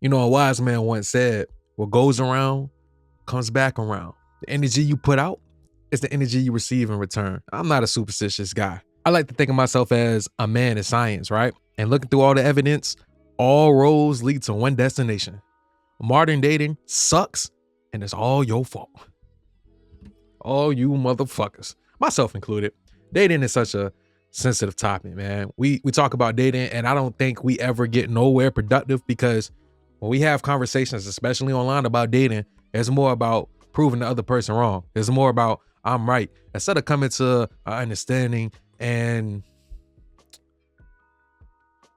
You know, a wise man once said, what goes around comes back around. The energy you put out is the energy you receive in return. I'm not a superstitious guy. I like to think of myself as a man of science, right? And looking through all the evidence, all roads lead to one destination. Modern dating sucks, and it's all your fault. All you motherfuckers, myself included. Dating is such a sensitive topic, man. We talk about dating, and I don't think we ever get nowhere productive, because when we have conversations, especially online, about dating, it's more about proving the other person wrong. It's more about I'm right, instead of coming to an understanding and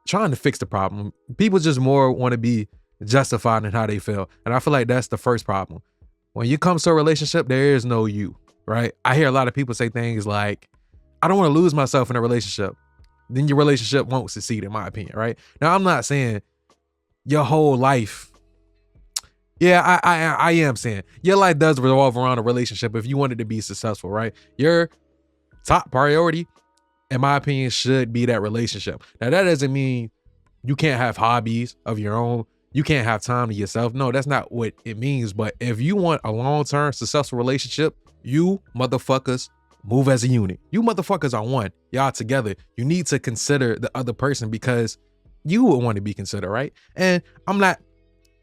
trying to fix the problem. People just more want to be justified in how they feel, and I feel like that's the first problem. When you come to a relationship, there is no you, right? I hear a lot of people say things like, I don't want to lose myself in a relationship. Then your relationship won't succeed, in my opinion, right? Now, I'm not saying your whole life. Yeah, I am saying your life does revolve around a relationship if you want it to be successful, right? Your top priority, in my opinion, should be that relationship. Now, that doesn't mean you can't have hobbies of your own. You can't have time to yourself. No, that's not what it means. But if you want a long-term successful relationship, you motherfuckers move as a unit. You motherfuckers are one. Y'all together. You need to consider the other person, because you would want to be considered, right? And I'm not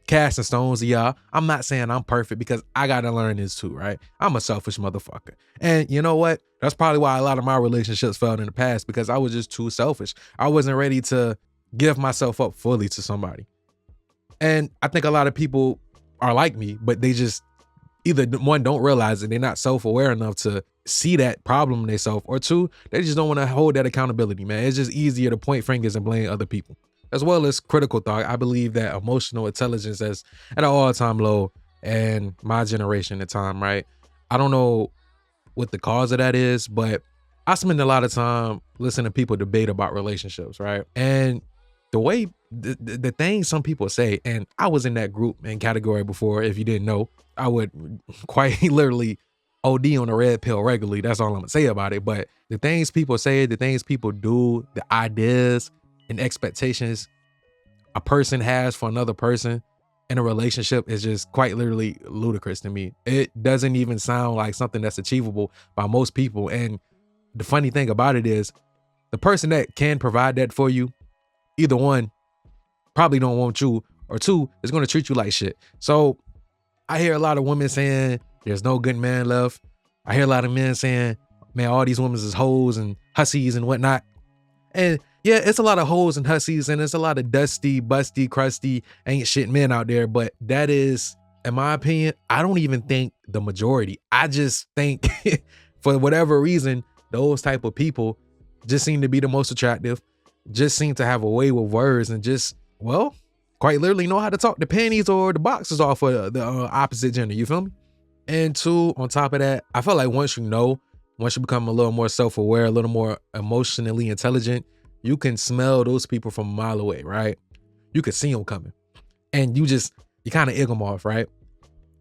casting stones at y'all. I'm not saying I'm perfect, because I got to learn this too, right? I'm a selfish motherfucker. And you know what? That's probably why a lot of my relationships failed in the past, because I was just too selfish. I wasn't ready to give myself up fully to somebody. And I think a lot of people are like me, but they just either, one, don't realize it, they're not self-aware enough to see that problem in themselves, or two, they just don't want to hold that accountability, man. It's just easier to point fingers and blame other people. As well as critical thought, I believe that emotional intelligence is at an all-time low in my generation at time, right? I don't know what the cause of that is, but I spend a lot of time listening to people debate about relationships, right? And the way the things some people say, and I was in that group and category before, if you didn't know, I would quite literally OD on a red pill regularly. That's all I'm gonna say about it. But the things people say, the things people do, the ideas and expectations a person has for another person in a relationship is just quite literally ludicrous to me. It doesn't even sound like something that's achievable by most people. And the funny thing about it is, the person that can provide that for you, either one, probably don't want you, or two, is going to treat you like shit. So I hear a lot of women saying there's no good man left. I hear a lot of men saying, man, all these women is hoes and hussies and whatnot. And yeah, it's a lot of hoes and hussies, and it's a lot of dusty, busty, crusty, ain't shit men out there. But that is, in my opinion, I don't even think the majority. I just think for whatever reason, those type of people just seem to be the most attractive, just seem to have a way with words, and just, well, quite literally know how to talk the panties or the boxes off of the opposite gender. You feel me? And two, on top of that, I feel like once you become a little more self-aware, a little more emotionally intelligent, you can smell those people from a mile away, right? You can see them coming, and you kind of egg them off, right?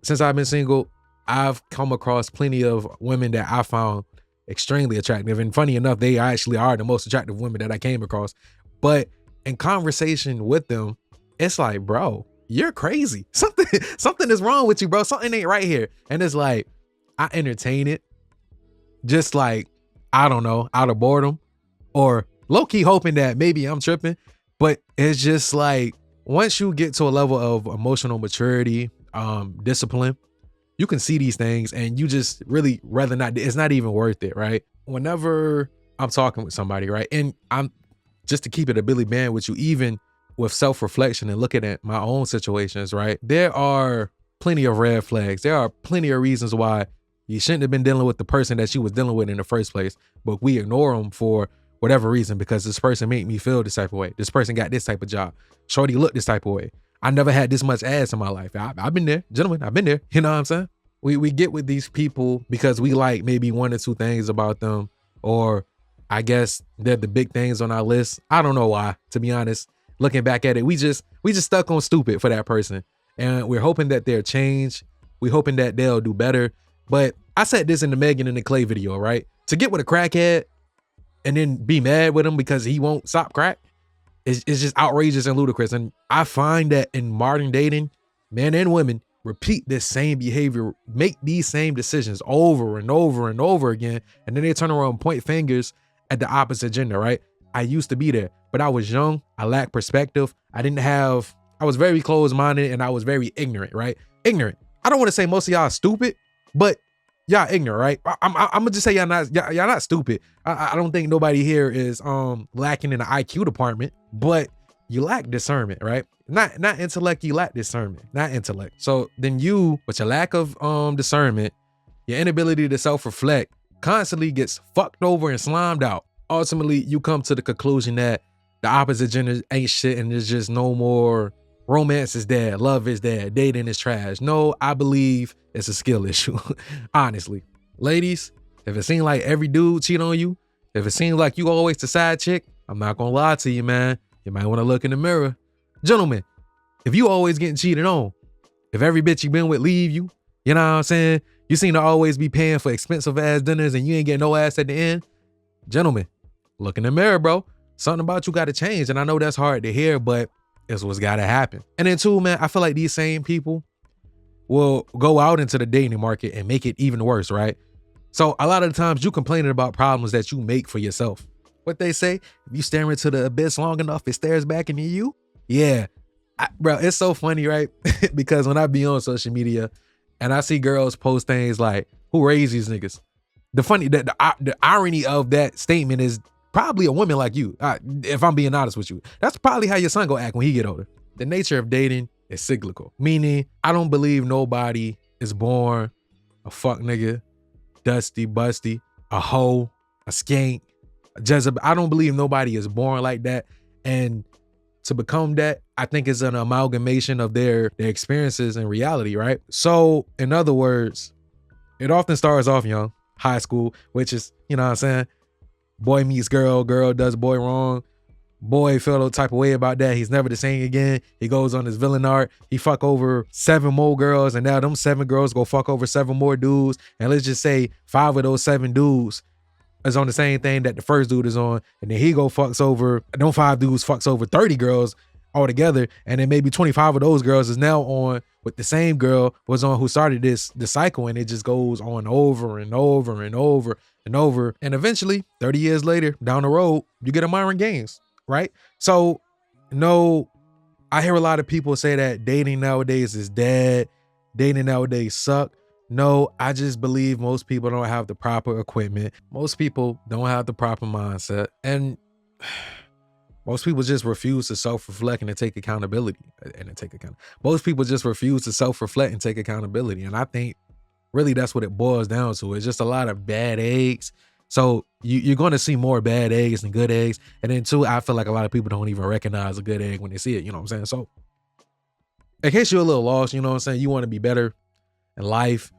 Since I've been single, I've come across plenty of women that I found extremely attractive. And funny enough, they actually are the most attractive women that I came across. But in conversation with them, it's like, bro, you're crazy. Something is wrong with you, bro. Something ain't right here. And it's like, I entertain it, just like, I don't know, out of boredom, or low-key hoping that maybe I'm tripping. But it's just like, once you get to a level of emotional maturity, discipline, you can see these things, and you just really rather not. It's not even worth it, right? Whenever I'm talking with somebody, right, and I'm just to keep it a Billy Band with you, even with self-reflection and looking at my own situations, right, there are plenty of red flags. There are plenty of reasons why you shouldn't have been dealing with the person that you was dealing with in the first place, but we ignore them for whatever reason, because this person made me feel this type of way. This person got this type of job. Shorty looked this type of way. I never had this much ass in my life. I've been there, gentlemen. I've been there. You know what I'm saying? We get with these people because we like maybe one or two things about them, or I guess they're the big things on our list. I don't know why, to be honest. Looking back at it, we just stuck on stupid for that person, and we're hoping that they'll change. We're hoping that they'll do better. But I said this in the Megan and the Clay video, right? To get with a crackhead and then be mad with him because he won't stop crack, it's just outrageous and ludicrous. And I find that in modern dating, men and women repeat this same behavior, make these same decisions over and over and over again. And then they turn around and point fingers at the opposite gender, right? I used to be there, but I was young. I lacked perspective. I was very closed-minded and I was very ignorant, right? Ignorant. I don't want to say most of y'all are stupid, but y'all ignorant, right? I'm gonna just say y'all not stupid. I don't think nobody here is lacking in the IQ department, but you lack discernment, right? Not intellect, you lack discernment, not intellect. So then you, with your lack of discernment, your inability to self-reflect, constantly gets fucked over and slimed out. Ultimately, you come to the conclusion that the opposite gender ain't shit and there's just no more romance is dead, love is dead, dating is trash. No, I believe it's a skill issue, honestly. Ladies, if it seems like every dude cheat on you, if it seems like you always the side chick, I'm not gonna lie to you, man. You might want to look in the mirror. Gentlemen, if you always getting cheated on, if every bitch you been with leave you, you know what I'm saying? You seem to always be paying for expensive ass dinners and you ain't getting no ass at the end. Gentlemen, look in the mirror, bro. Something about you got to change. And I know that's hard to hear, but it's what's got to happen. And then too, man, I feel like these same people will go out into the dating market and make it even worse, right? So a lot of the times you complaining about problems that you make for yourself. What they say, if you stare into the abyss long enough, it stares back into you. Yeah, bro, it's so funny, right? Because when I be on social media and I see girls post things like, who raised these niggas? The irony of that statement is probably a woman like you. If I'm being honest with you, that's probably how your son go act when he get older. The nature of dating is cyclical, meaning I don't believe nobody is born a fuck nigga, dusty, busty, a hoe, a skank, a Jezebel. I don't believe nobody is born like that. And to become that, I think it's an amalgamation of their experiences and reality, right? So in other words, it often starts off young, high school, which is, you know what I'm saying? Boy meets girl, girl does boy wrong. Boy feel no type of way about that. He's never the same again. He goes on his villain art. He fuck over 7 more girls, and now them 7 girls go fuck over 7 more dudes. And let's just say 5 of those 7 dudes is on the same thing that the first dude is on. And then he go fucks over, them 5 dudes fucks over 30 girls altogether. And then maybe 25 of those girls is now on with the same girl was on who started the cycle. And it just goes on over and over and over and over. And eventually, 30 years later, down the road, you get a Myron Gaines, right? So, no, I hear a lot of people say that dating nowadays is dead. Dating nowadays suck. No, I just believe most people don't have the proper equipment. Most people don't have the proper mindset. And most people just refuse to self-reflect and to take accountability. Most people just refuse to self-reflect and take accountability. And I think really that's what it boils down to. It's just a lot of bad eggs. So you're going to see more bad eggs than good eggs. And then too, I feel like a lot of people don't even recognize a good egg when they see it. You know what I'm saying? So in case you're a little lost, you know what I'm saying? You want to be better in life.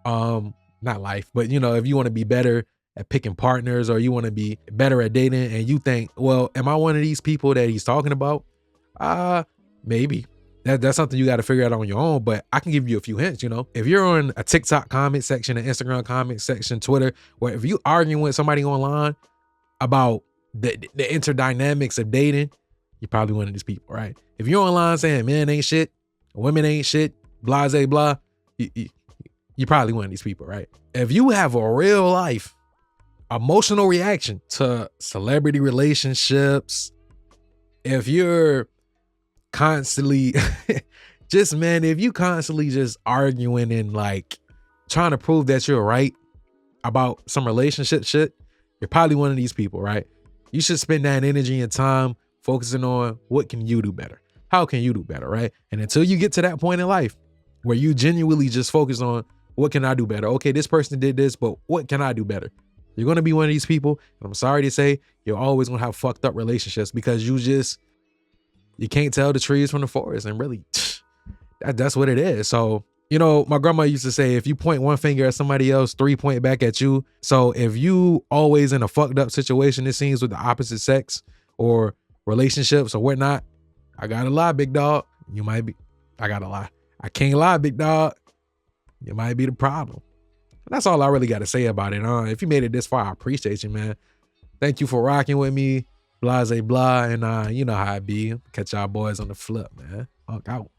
Not life, but you know, if you want to be better at picking partners or you want to be better at dating and you think, well, am I one of these people that he's talking about? Maybe. That's something you got to figure out on your own, but I can give you a few hints, you know. If you're on a TikTok comment section, an Instagram comment section, Twitter, where if you arguing with somebody online about the interdynamics of dating, you're probably one of these people, right? If you're online saying men ain't shit, women ain't shit, blah, blah, blah, you're probably one of these people, right? If you have a real life emotional reaction to celebrity relationships, if you're constantly if you constantly just arguing and like trying to prove that you're right about some relationship shit, you're probably one of these people, right? You should spend that energy and time focusing on what can you do better? How can you do better, right? And until you get to that point in life where you genuinely just focus on what can I do better? Okay, this person did this, but what can I do better? You're going to be one of these people, and I'm sorry to say, you're always going to have fucked up relationships because you can't tell the trees from the forest, and really, that's what it is. So, you know, my grandma used to say, if you point one finger at somebody else, 3 point back at you. So if you always in a fucked up situation, it seems, with the opposite sex or relationships or whatnot, I gotta lie, big dog. You might be, I gotta lie. I can't lie, big dog. You might be the problem. That's all I really got to say about it. If you made it this far, I appreciate you, man. Thank you for rocking with me. Blase blah, and you know how it be. Catch y'all boys on the flip, man. Fuck out.